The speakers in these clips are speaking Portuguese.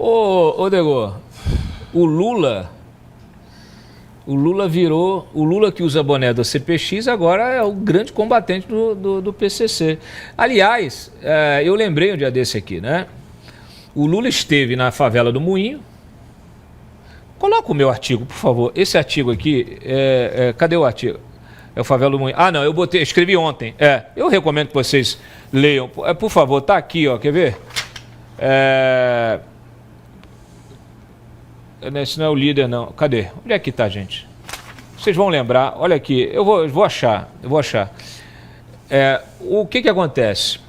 Ô Degô, o Lula virou, o Lula que usa boné do CPX agora é o grande combatente do PCC. Aliás, eu lembrei um dia desse aqui, né? O Lula esteve na favela do Moinho. Coloca o meu artigo, por favor. Esse artigo aqui, cadê o artigo? É o Favela do Moinho. Ah, não, escrevi ontem. Eu recomendo que vocês leiam. Por favor, tá aqui, ó, quer ver? Esse não é o líder, não. Cadê? Onde é que tá, gente? Vocês vão lembrar. Olha aqui, eu vou achar. O que acontece?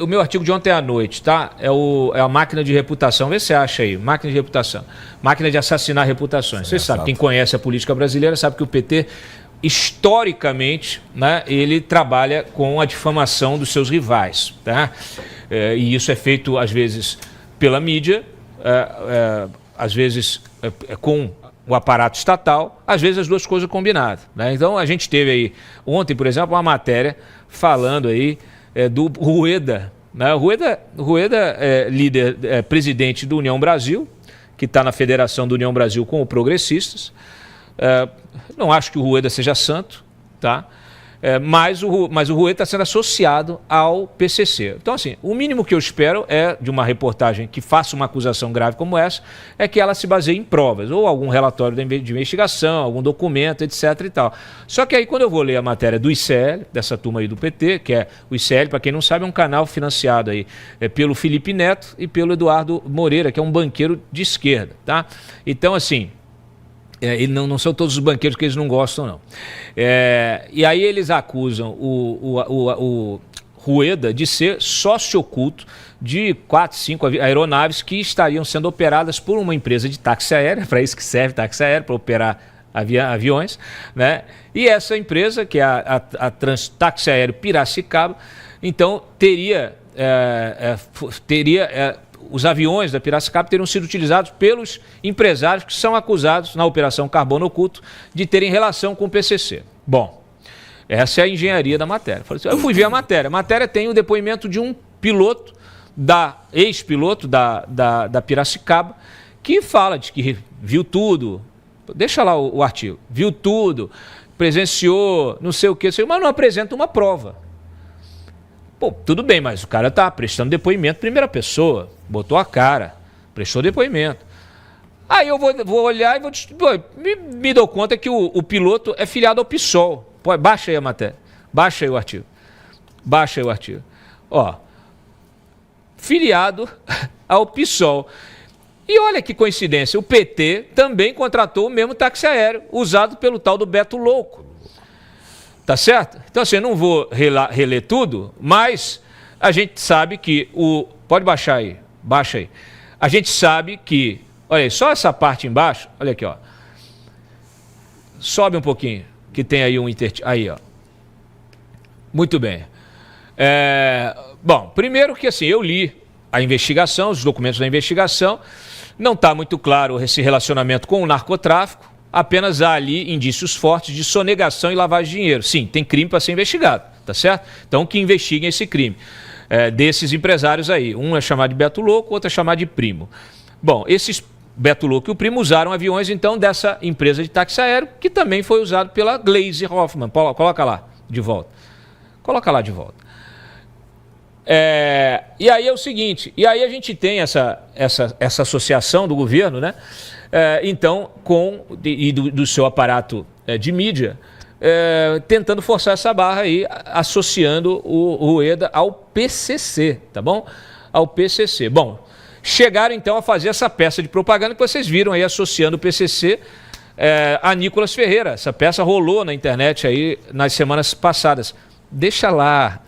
O meu artigo de ontem à noite, tá? É a máquina de reputação. Vê se você acha aí. Máquina de reputação. Máquina de assassinar reputações. Vocês sabem, quem conhece a política brasileira sabe que o PT, historicamente, né, ele trabalha com a difamação dos seus rivais, tá? E isso é feito, às vezes, pela mídia, às vezes com o aparato estatal, às vezes as duas coisas combinadas, né? Então a gente teve aí, ontem, por exemplo, uma matéria falando aí do Rueda, né? O Rueda é líder, presidente do União Brasil, que está na Federação do União Brasil com o Progressistas. Não acho que o Rueda seja santo, tá? Mas o Rueda está sendo associado ao PCC. Então, assim, o mínimo que eu espero de uma reportagem que faça uma acusação grave como essa, é que ela se baseie em provas, ou algum relatório de investigação, algum documento, etc. e tal. Só que aí, quando eu vou ler a matéria do ICL, dessa turma aí do PT, que é o ICL, para quem não sabe, é um canal financiado aí pelo Felipe Neto e pelo Eduardo Moreira, que é um banqueiro de esquerda, tá? Então, assim, e não são todos os banqueiros que eles não gostam, não. E aí eles acusam o Rueda de ser sócio oculto de 4, 5 aeronaves que estariam sendo operadas por uma empresa de táxi aéreo, para isso que serve táxi aéreo, para operar aviões, né? E essa empresa, que é a Táxi Aéreo Piracicaba, então teria os aviões da Piracicaba teriam sido utilizados pelos empresários que são acusados na Operação Carbono Oculto de terem relação com o PCC. Bom, essa é a engenharia da matéria. Eu fui ver a matéria. A matéria tem o depoimento de um piloto, ex-piloto da Piracicaba, que fala de que viu tudo. Deixa lá o artigo. Viu tudo, presenciou, não sei o quê, mas não apresenta uma prova. Pô, tudo bem, mas o cara tá prestando depoimento primeira pessoa, botou a cara, prestou depoimento. Aí eu vou olhar e me dou conta que o piloto é filiado ao PSOL. Pô, baixa aí a matéria, baixa aí o artigo. Ó, filiado ao PSOL. E olha que coincidência, o PT também contratou o mesmo táxi aéreo usado pelo tal do Beto Louco. Tá certo? Então, assim, eu não vou reler tudo, mas a gente sabe que pode baixar aí, baixa aí. A gente sabe que, olha aí, só essa parte embaixo, olha aqui, ó. Sobe um pouquinho, que tem aí aí, ó. Muito bem. Bom, primeiro que, assim, eu li a investigação, os documentos da investigação, não está muito claro esse relacionamento com o narcotráfico. Apenas há ali indícios fortes de sonegação e lavagem de dinheiro. Sim, tem crime para ser investigado, tá certo? Então, que investiguem esse crime desses empresários aí. Um é chamado de Beto Louco, outro é chamado de Primo. Bom, esses Beto Louco e o Primo usaram aviões, então, dessa empresa de táxi aéreo, que também foi usado pela Gleisi Hoffmann. Coloca lá de volta. Coloca lá de volta. E aí é o seguinte, e aí a gente tem essa associação do governo, né? Então, do seu aparato de mídia, tentando forçar essa barra aí, associando o Rueda ao PCC, tá bom? Ao PCC. Bom, chegaram então a fazer essa peça de propaganda que vocês viram aí, associando o PCC a Nicolas Ferreira. Essa peça rolou na internet aí nas semanas passadas. Deixa lá.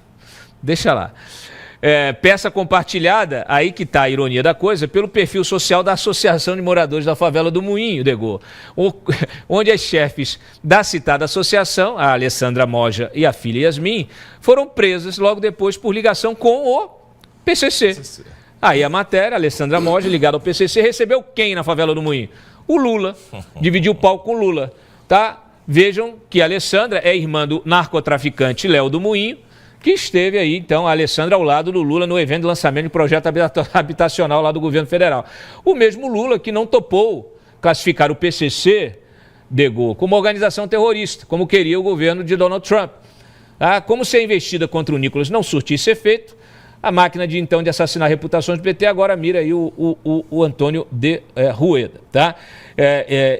Peça compartilhada, aí que está a ironia da coisa, pelo perfil social da Associação de Moradores da Favela do Moinho, Degô, onde as chefes da citada associação, a Alessandra Moja e a filha Yasmin, foram presas logo depois por ligação com o PCC. Aí a matéria, a Alessandra Moja, ligada ao PCC, recebeu quem na Favela do Moinho? O Lula, dividiu o palco com o Lula, tá? Vejam que a Alessandra é irmã do narcotraficante Léo do Moinho, que esteve aí, então, a Alessandra ao lado do Lula no evento de lançamento de projeto habitacional lá do governo federal. O mesmo Lula que não topou classificar o PCC, Degô, como organização terrorista, como queria o governo de Donald Trump. Como se a investida contra o Nicolas não surtisse efeito, a máquina de assassinar reputações do PT agora mira aí o Antônio de Rueda. Tá?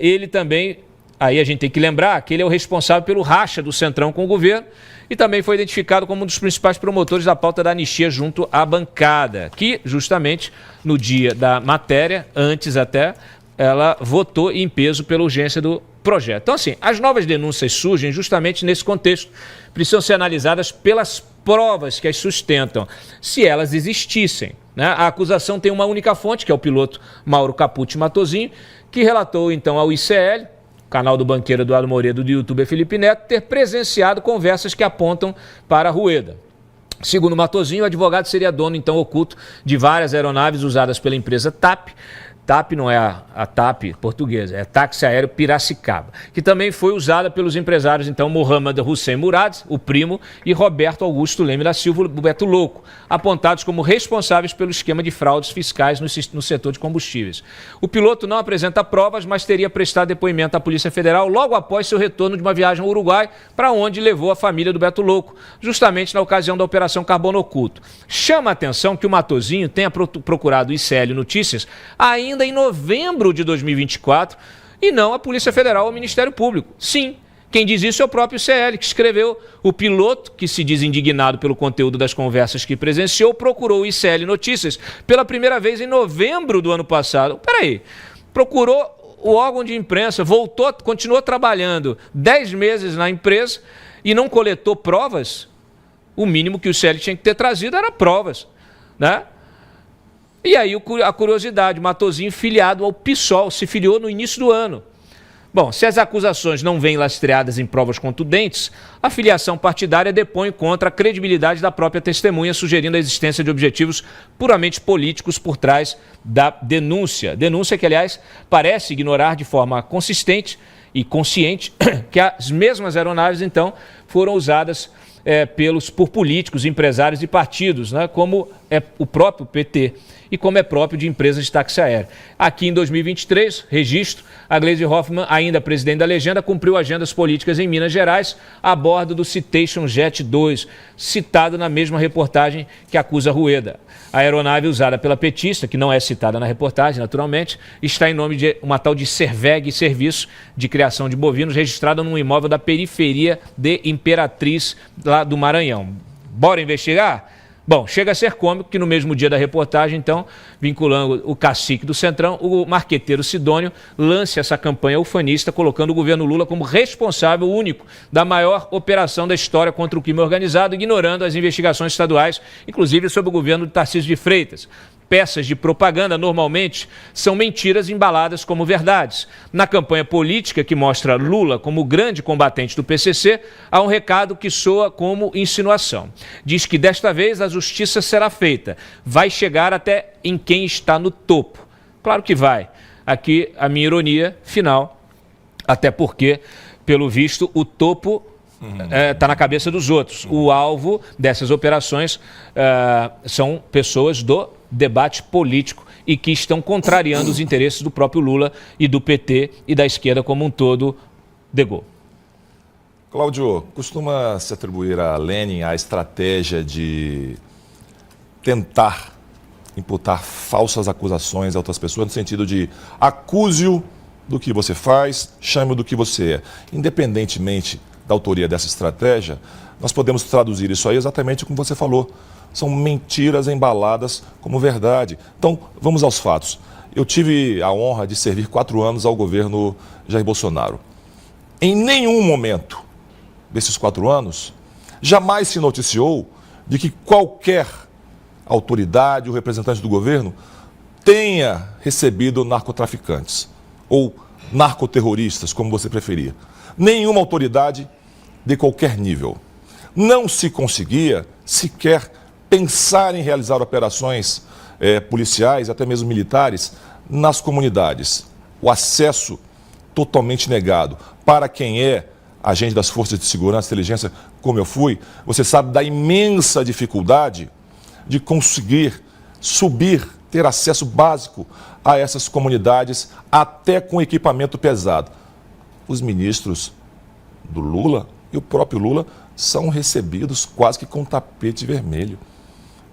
Ele também, aí a gente tem que lembrar que ele é o responsável pelo racha do Centrão com o governo e também foi identificado como um dos principais promotores da pauta da anistia junto à bancada, que justamente no dia da matéria, antes até, ela votou em peso pela urgência do projeto. Então, assim, as novas denúncias surgem justamente nesse contexto. Precisam ser analisadas pelas provas que as sustentam, se elas existissem. Né? A acusação tem uma única fonte, que é o piloto Mauro Capucci Matosinho, que relatou, então, ao ICL, canal do banqueiro Eduardo Moreira do youtuber Felipe Neto, ter presenciado conversas que apontam para Rueda. Segundo Matosinho, o advogado seria dono, então, oculto de várias aeronaves usadas pela empresa TAP. TAP não é a TAP portuguesa, é Táxi Aéreo Piracicaba, que também foi usada pelos empresários, então, Mohamed Hussein Murad, o primo, e Roberto Augusto Leme da Silva, o Beto Louco, apontados como responsáveis pelo esquema de fraudes fiscais no setor de combustíveis. O piloto não apresenta provas, mas teria prestado depoimento à Polícia Federal logo após seu retorno de uma viagem ao Uruguai, para onde levou a família do Beto Louco, justamente na ocasião da Operação Carbono Oculto. Chama a atenção que o Matosinho tenha procurado o ICL Notícias ainda em novembro de 2024 e não a Polícia Federal ou o Ministério Público. Sim, quem diz isso é o próprio ICL, que escreveu: o piloto, que se diz indignado pelo conteúdo das conversas que presenciou, procurou o ICL Notícias pela primeira vez em novembro do ano passado. Peraí, procurou o órgão de imprensa, voltou, continuou trabalhando 10 meses na empresa e não coletou provas? O mínimo que o ICL tinha que ter trazido era provas, né? E aí a curiosidade, Matosinho filiado ao PSOL, se filiou no início do ano. Bom, se as acusações não vêm lastreadas em provas contundentes, a filiação partidária depõe contra a credibilidade da própria testemunha, sugerindo a existência de objetivos puramente políticos por trás da denúncia. Denúncia que, aliás, parece ignorar de forma consistente e consciente que as mesmas aeronaves, então, foram usadas por políticos, empresários e partidos, né, como é o próprio PT e como é próprio de empresas de táxi aéreo. Aqui em 2023, registro, a Gleisi Hoffmann, ainda presidente da legenda, cumpriu agendas políticas em Minas Gerais a bordo do Citation Jet 2, citado na mesma reportagem que acusa Rueda. A aeronave usada pela petista, que não é citada na reportagem, naturalmente, está em nome de uma tal de Serveg, Serviço de Criação de Bovinos, registrada num imóvel da periferia de Imperatriz, lá do Maranhão. Bora investigar? Bom, chega a ser cômico que no mesmo dia da reportagem, então, vinculando o cacique do Centrão, o marqueteiro Sidônio lance essa campanha ufanista, colocando o governo Lula como responsável único da maior operação da história contra o crime organizado, ignorando as investigações estaduais, inclusive sobre o governo de Tarcísio de Freitas. Peças de propaganda, normalmente, são mentiras embaladas como verdades. Na campanha política, que mostra Lula como o grande combatente do PCC, há um recado que soa como insinuação. Diz que desta vez a justiça será feita. Vai chegar até em quem está no topo. Claro que vai. Aqui a minha ironia final, até porque, pelo visto, o topo está na cabeça dos outros. O alvo dessas operações são pessoas do debate político e que estão contrariando os interesses do próprio Lula e do PT e da esquerda como um todo. Degô. Cláudio, costuma se atribuir a Lenin a estratégia de tentar imputar falsas acusações a outras pessoas, no sentido de acuse-o do que você faz, chame-o do que você é. Independentemente da autoria dessa estratégia, nós podemos traduzir isso aí exatamente como você falou. São mentiras embaladas como verdade. Então, vamos aos fatos. Eu tive a honra de servir 4 anos ao governo Jair Bolsonaro. Em nenhum momento desses 4 anos, jamais se noticiou de que qualquer autoridade ou representante do governo tenha recebido narcotraficantes ou narcoterroristas, como você preferia. Nenhuma autoridade de qualquer nível. Não se conseguia sequer pensar em realizar operações policiais, até mesmo militares, nas comunidades. O acesso totalmente negado para quem é agente das forças de segurança e inteligência, como eu fui, você sabe da imensa dificuldade de conseguir subir, ter acesso básico a essas comunidades, até com equipamento pesado. Os ministros do Lula e o próprio Lula são recebidos quase que com tapete vermelho.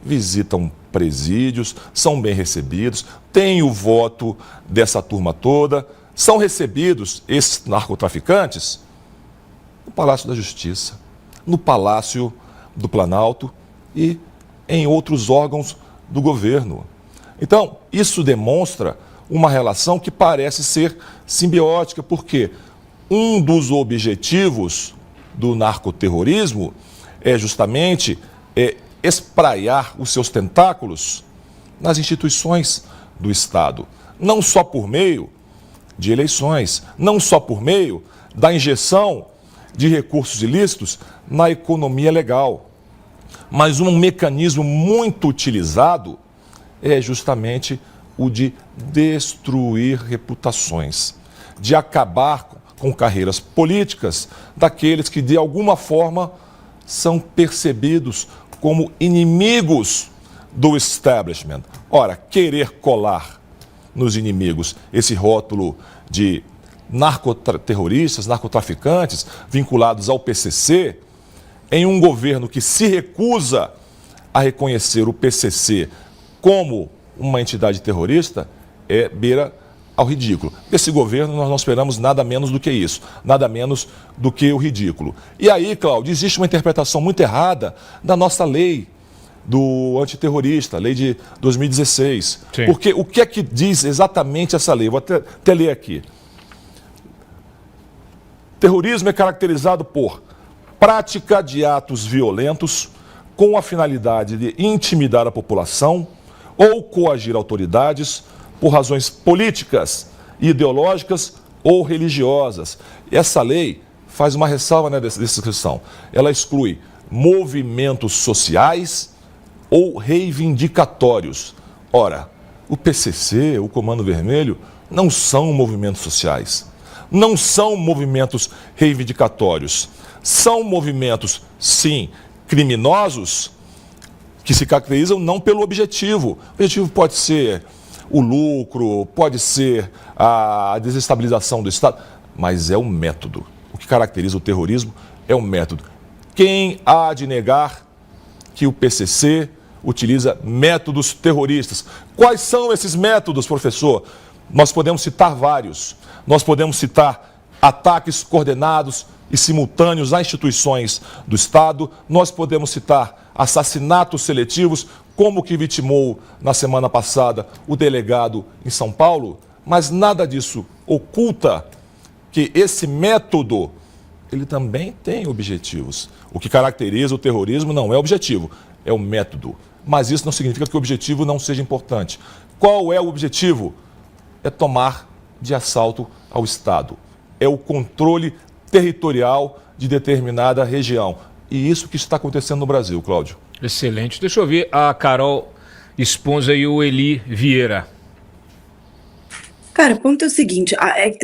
Visitam presídios, são bem recebidos, têm o voto dessa turma toda, são recebidos, esses narcotraficantes, no Palácio da Justiça, no Palácio do Planalto e em outros órgãos do governo. Então, isso demonstra uma relação que parece ser simbiótica, porque um dos objetivos do narcoterrorismo é justamente espraiar os seus tentáculos nas instituições do Estado, não só por meio de eleições, não só por meio da injeção de recursos ilícitos na economia legal, mas um mecanismo muito utilizado é justamente o de destruir reputações, de acabar com carreiras políticas daqueles que, de alguma forma, são percebidos como inimigos do establishment. Ora, querer colar nos inimigos esse rótulo de narcoterroristas, narcotraficantes vinculados ao PCC, em um governo que se recusa a reconhecer o PCC como uma entidade terrorista, beira ao ridículo. Desse governo nós não esperamos nada menos do que isso, nada menos do que o ridículo. E aí, Cláudio, existe uma interpretação muito errada da nossa lei do antiterrorista, lei de 2016. Sim. Porque o que é que diz exatamente essa lei? Vou até ler aqui. Terrorismo é caracterizado por prática de atos violentos com a finalidade de intimidar a população ou coagir autoridades por razões políticas, ideológicas ou religiosas. Essa lei faz uma ressalva, né, dessa descrição. Ela exclui movimentos sociais ou reivindicatórios. Ora, o PCC, o Comando Vermelho, não são movimentos sociais, não são movimentos reivindicatórios. São movimentos, sim, criminosos, que se caracterizam não pelo objetivo. O objetivo pode ser o lucro, pode ser a desestabilização do Estado, mas é o método. O que caracteriza o terrorismo é o método. Quem há de negar que o PCC utiliza métodos terroristas? Quais são esses métodos, professor? Nós podemos citar vários. Nós podemos citar ataques coordenados e simultâneos a instituições do Estado. Nós podemos citar assassinatos seletivos, como o que vitimou na semana passada o delegado em São Paulo, mas nada disso oculta que esse método, ele também tem objetivos. O que caracteriza o terrorismo não é o objetivo, é o método. Mas isso não significa que o objetivo não seja importante. Qual é o objetivo? É tomar de assalto ao Estado. É o controle territorial de determinada região. E isso que está acontecendo no Brasil, Cláudio. Excelente. Deixa eu ouvir a Carol Esponza e o Eli Vieira. Cara, o ponto é o seguinte,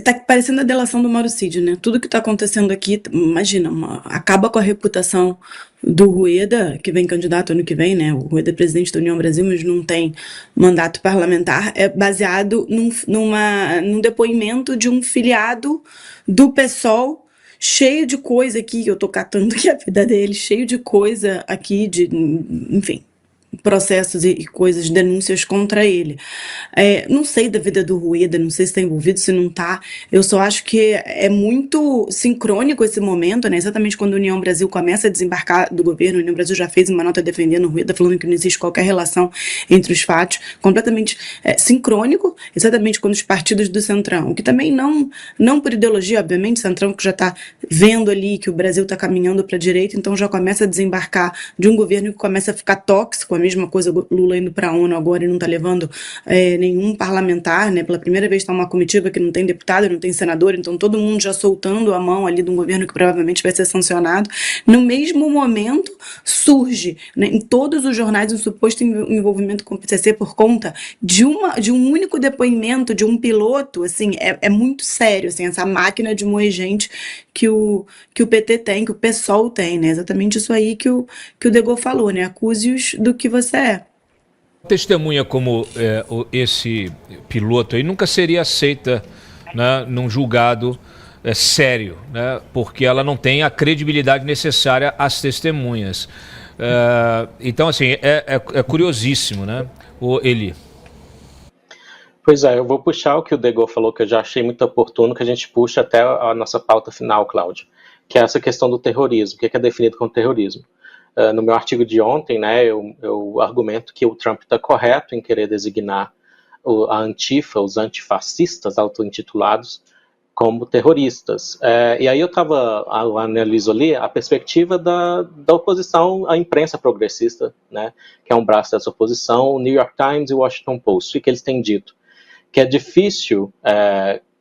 tá parecendo a delação do Mauro Cid, né? Tudo que tá acontecendo aqui, imagina, acaba com a reputação do Rueda, que vem candidato ano que vem, né? O Rueda é presidente da União Brasil, mas não tem mandato parlamentar, é baseado num depoimento de um filiado do PSOL, cheio de coisa aqui, eu tô catando aqui a vida dele, cheio de coisa aqui, enfim, processos e coisas, denúncias contra ele. Não sei da vida do Rueda, não sei se está envolvido, se não está. Eu só acho que é muito sincrônico esse momento, né? Exatamente quando a União Brasil começa a desembarcar do governo. A União Brasil já fez uma nota defendendo o Rueda, falando que não existe qualquer relação entre os fatos, completamente sincrônico, exatamente quando os partidos do Centrão, que também não por ideologia, obviamente, o Centrão que já está vendo ali que o Brasil está caminhando para a direita, então já começa a desembarcar de um governo que começa a ficar tóxico, mesma coisa, Lula indo para a ONU agora e não está levando nenhum parlamentar, né? Pela primeira vez está uma comitiva que não tem deputado, não tem senador, então todo mundo já soltando a mão ali de um governo que provavelmente vai ser sancionado. No mesmo momento, surge, né, em todos os jornais um suposto envolvimento com o PCC por conta de um único depoimento de um piloto. Assim, é muito sério, assim, essa máquina de moer gente que o PT tem, que o PSOL tem, né? Exatamente isso aí que o De Gaulle falou, né? Acuse-os do que você é. Testemunha como esse piloto aí nunca seria aceita, né, num julgado sério, né, porque ela não tem a credibilidade necessária às testemunhas. Então, assim, é curiosíssimo, né, o Eli? Pois é, eu vou puxar o que o De Gaulle falou, que eu já achei muito oportuno, que a gente puxa até a nossa pauta final, Cláudio, que é essa questão do terrorismo. O que é definido como terrorismo? No meu artigo de ontem, né, eu argumento que o Trump está correto em querer designar a Antifa, os antifascistas auto-intitulados, como terroristas. E aí eu analiso ali a perspectiva da oposição à imprensa progressista, né, que é um braço dessa oposição, o New York Times e o Washington Post. O que eles têm dito? Que é difícil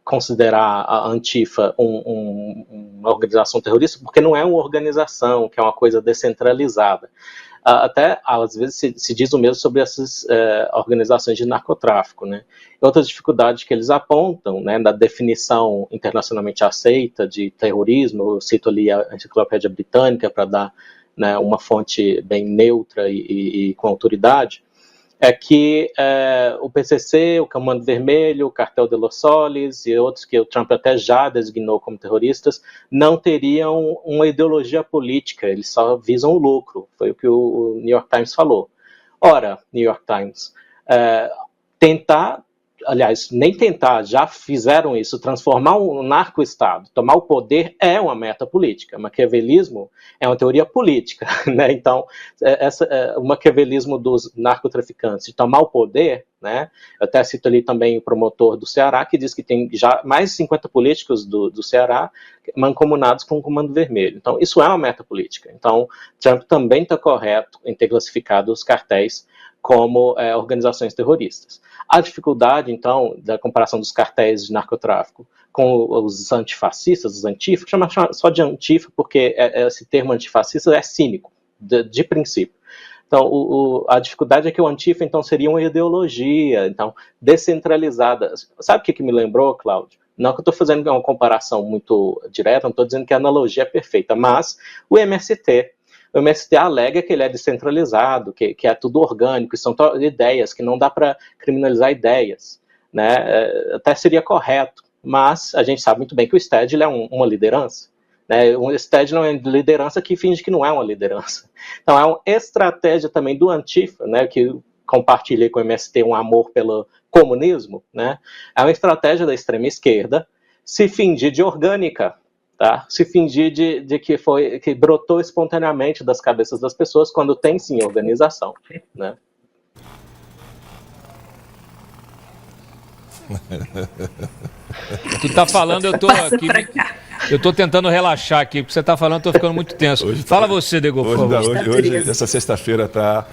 considerar a Antifa uma organização terrorista, porque não é uma organização, que é uma coisa descentralizada. Até, às vezes, se diz o mesmo sobre essas organizações de narcotráfico, né? Outra dificuldade que eles apontam, né, da definição internacionalmente aceita de terrorismo, eu cito ali a Enciclopédia Britânica para dar, né, uma fonte bem neutra e com autoridade, é que o PCC, o Comando Vermelho, o Cartel de Los Soles e outros que o Trump até já designou como terroristas, não teriam uma ideologia política, eles só visam o lucro, foi o que o New York Times falou. Ora, New York Times, nem tentar, já fizeram isso, transformar um narco-estado, tomar o poder é uma meta política. Maquiavelismo é uma teoria política, né? Então, o maquiavelismo dos narcotraficantes de tomar o poder, né? Eu até cito ali também o promotor do Ceará, que diz que tem já mais de 50 políticos do Ceará mancomunados com o Comando Vermelho. Então, isso é uma meta política. Então, Trump também está correto em ter classificado os cartéis como organizações terroristas. A dificuldade, então, da comparação dos cartéis de narcotráfico com os antifascistas, os antifa, chama só de antifa porque esse termo antifascista é cínico, de princípio. Então, a dificuldade é que o antifa, então, seria uma ideologia, então, descentralizada. Sabe o que me lembrou, Cláudio? Não que eu estou fazendo uma comparação muito direta, não estou dizendo que a analogia é perfeita, mas o MST alega que ele é descentralizado, que é tudo orgânico, são ideias, que não dá para criminalizar ideias, né? Até seria correto, mas a gente sabe muito bem que o STED é uma liderança, né? O STED não é liderança que finge que não é uma liderança. Então é uma estratégia também do Antifa, né, que compartilha com o MST um amor pelo comunismo, né? É uma estratégia da extrema esquerda se fingir de orgânica, tá? Se fingir de que brotou espontaneamente das cabeças das pessoas, quando tem sim organização, né? Tu tá falando, eu tô aqui. Eu tô tentando relaxar aqui, porque você tá falando, eu tô ficando muito tenso. Fala você, De Gaulle, por favor. Hoje, essa sexta-feira tá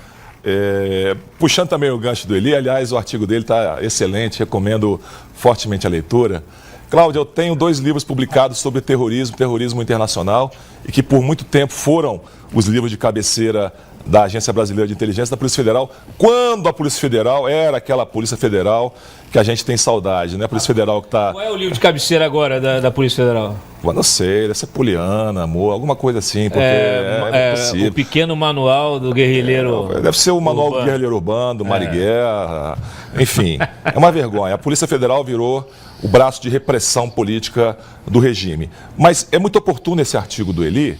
puxando também o gancho do Eli. Aliás, o artigo dele tá excelente, recomendo fortemente a leitura. Cláudio, eu tenho 2 livros publicados sobre terrorismo internacional, e que por muito tempo foram os livros de cabeceira da Agência Brasileira de Inteligência, da Polícia Federal, quando a Polícia Federal era aquela Polícia Federal que a gente tem saudade, né? A Polícia Federal que está... Qual é o livro de cabeceira agora da Polícia Federal? Eu não sei, deve ser Poliana, Amor, alguma coisa assim, porque é impossível. O pequeno manual do guerrilheiro... Deve ser o manual do guerrilheiro urbano, do Marighella, enfim, é uma vergonha. A Polícia Federal virou o braço de repressão política do regime. Mas é muito oportuno esse artigo do Eli,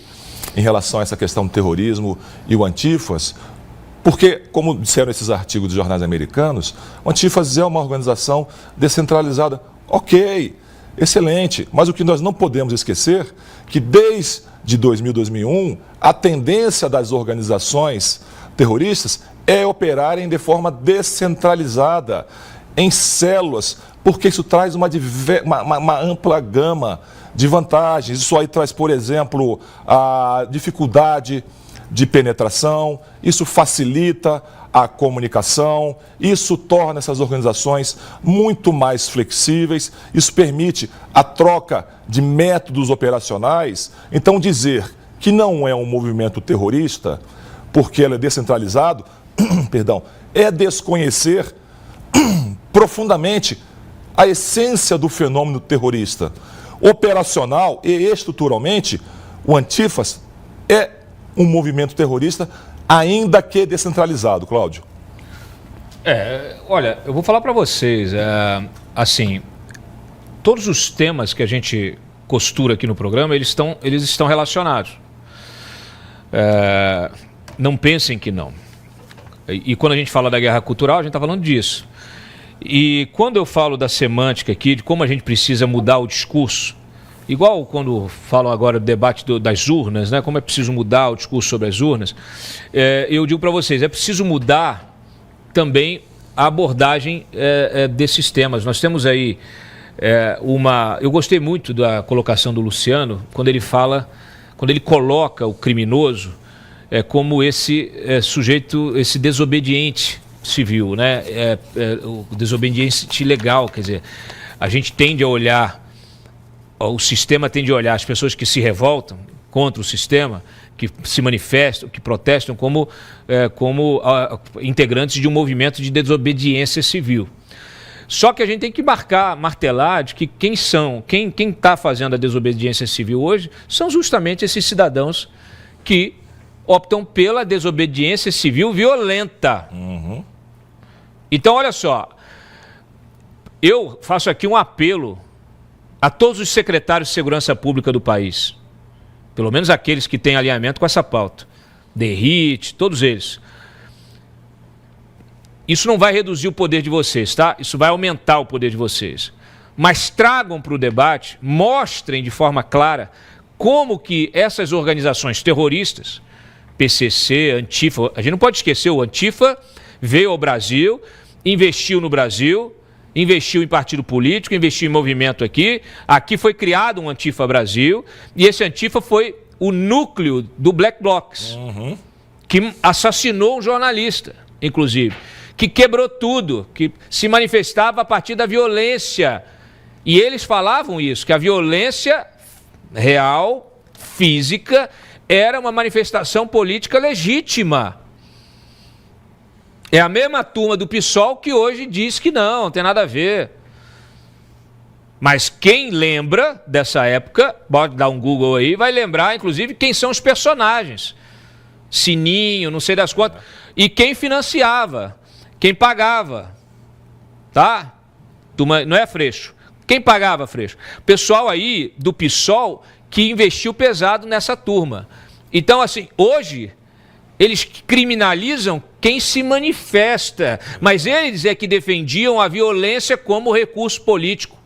em relação a essa questão do terrorismo e o Antifas, porque, como disseram esses artigos dos jornais americanos, o Antifas é uma organização descentralizada. Ok, excelente, mas o que nós não podemos esquecer é que desde 2000, 2001, a tendência das organizações terroristas é operarem de forma descentralizada, em células, porque isso traz uma ampla gama de vantagens. Isso aí traz, por exemplo, a dificuldade de penetração, isso facilita a comunicação, isso torna essas organizações muito mais flexíveis, isso permite a troca de métodos operacionais. Então, dizer que não é um movimento terrorista, porque ele é descentralizado, perdão, é desconhecer profundamente a essência do fenômeno terrorista. Operacional e estruturalmente, o Antifas é um movimento terrorista, ainda que descentralizado, Cláudio. Olha, eu vou falar para vocês, assim, todos os temas que a gente costura aqui no programa, eles estão relacionados. Não pensem que não. E quando a gente fala da guerra cultural, a gente está falando disso. E quando eu falo da semântica aqui, de como a gente precisa mudar o discurso, igual quando falam agora do debate das urnas, né? Como é preciso mudar o discurso sobre as urnas, eu digo para vocês, é preciso mudar também a abordagem desses temas. Nós temos aí eu gostei muito da colocação do Luciano, quando ele coloca o criminoso como esse sujeito, esse desobediente civil, né? O desobediente legal, quer dizer, a gente tende a olhar, o sistema tende a olhar as pessoas que se revoltam contra o sistema, que se manifestam, que protestam como integrantes de um movimento de desobediência civil. Só que a gente tem que martelar de que quem está fazendo a desobediência civil hoje são justamente esses cidadãos que optam pela desobediência civil violenta. Uhum. Então, olha só, eu faço aqui um apelo a todos os secretários de segurança pública do país, pelo menos aqueles que têm alinhamento com essa pauta, Derrite, todos eles. Isso não vai reduzir o poder de vocês, tá? Isso vai aumentar o poder de vocês. Mas tragam para o debate, mostrem de forma clara como que essas organizações terroristas, PCC, Antifa, a gente não pode esquecer, o Antifa veio ao Brasil, investiu no Brasil, investiu em partido político, investiu em movimento aqui. Aqui foi criado um Antifa Brasil, e esse Antifa foi o núcleo do Black Blocs, que assassinou um jornalista, inclusive, que quebrou tudo, que se manifestava a partir da violência. E eles falavam isso, que a violência real, física, era uma manifestação política legítima. É a mesma turma do PSOL que hoje diz que não tem nada a ver. Mas quem lembra dessa época, pode dar um Google aí, vai lembrar, inclusive, quem são os personagens. Sininho, não sei das quantas. E quem financiava, quem pagava. Tá? Não é Freixo. Quem pagava, Freixo? Pessoal aí do PSOL que investiu pesado nessa turma. Então, assim, hoje eles criminalizam quem se manifesta, mas eles é que defendiam a violência como recurso político.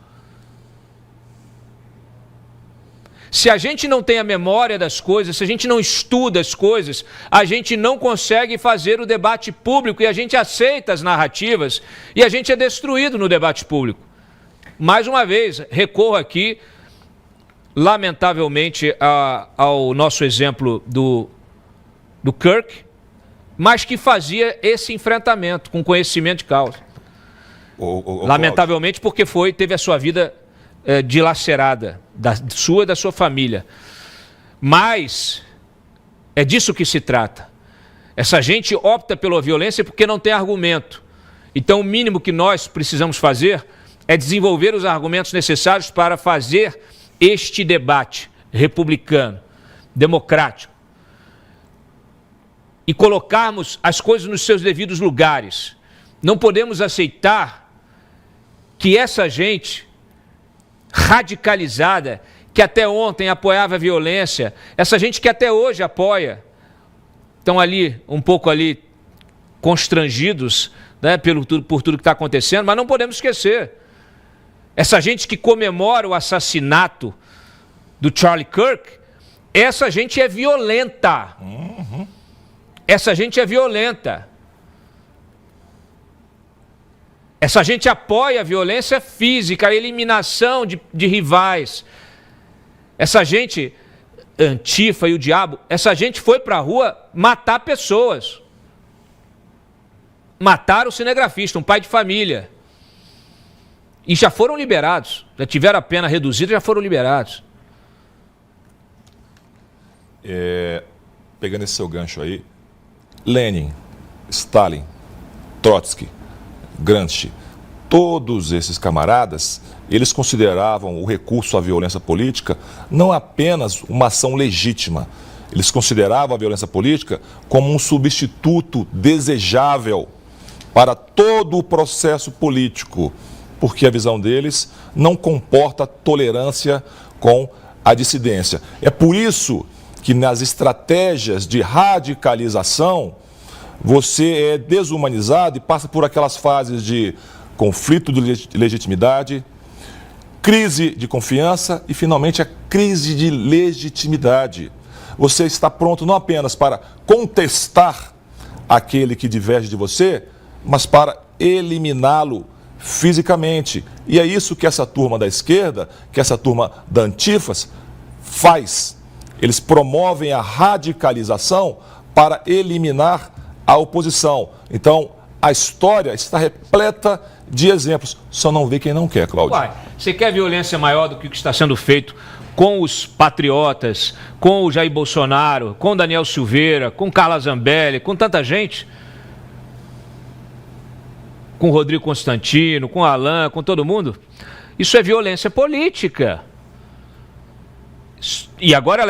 Se a gente não tem a memória das coisas, se a gente não estuda as coisas, a gente não consegue fazer o debate público e a gente aceita as narrativas e a gente é destruído no debate público. Mais uma vez, recorro aqui, lamentavelmente, ao nosso exemplo do Kirk, mas que fazia esse enfrentamento com conhecimento de causa. Lamentavelmente, porque teve a sua vida dilacerada, da sua e da sua família. Mas é disso que se trata. Essa gente opta pela violência porque não tem argumento. Então, o mínimo que nós precisamos fazer é desenvolver os argumentos necessários para fazer este debate republicano, democrático, e colocarmos as coisas nos seus devidos lugares. Não podemos aceitar que essa gente radicalizada, que até ontem apoiava a violência, essa gente que até hoje apoia, estão ali, um pouco ali, constrangidos, né, por tudo que está acontecendo, mas não podemos esquecer. Essa gente que comemora o assassinato do Charlie Kirk, essa gente é violenta. Essa gente é violenta. Essa gente apoia a violência física, a eliminação de rivais. Essa gente, Antifa e o diabo, essa gente foi para a rua matar pessoas. mataram o cinegrafista, um pai de família. E já foram liberados. Já tiveram a pena reduzida, já foram liberados. Pegando esse seu gancho aí, Lenin, Stalin, Trotsky, Gramsci, todos esses camaradas, eles consideravam o recurso à violência política não apenas uma ação legítima. Eles consideravam a violência política como um substituto desejável para todo o processo político, porque a visão deles não comporta tolerância com a dissidência. É por isso que nas estratégias de radicalização, você é desumanizado e passa por aquelas fases de conflito de legitimidade, crise de confiança e, finalmente, a crise de legitimidade. Você está pronto não apenas para contestar aquele que diverge de você, mas para eliminá-lo fisicamente. E é isso que essa turma da esquerda, que essa turma da Antifas faz. Eles promovem a radicalização para eliminar a oposição. Então, a história está repleta de exemplos. Só não vê quem não quer, Cláudio. Uai, você quer violência maior do que o que está sendo feito com os patriotas, com o Jair Bolsonaro, com o Daniel Silveira, com Carla Zambelli, com tanta gente? Com o Rodrigo Constantino, com o Alan, com todo mundo? Isso é violência política. E agora ela é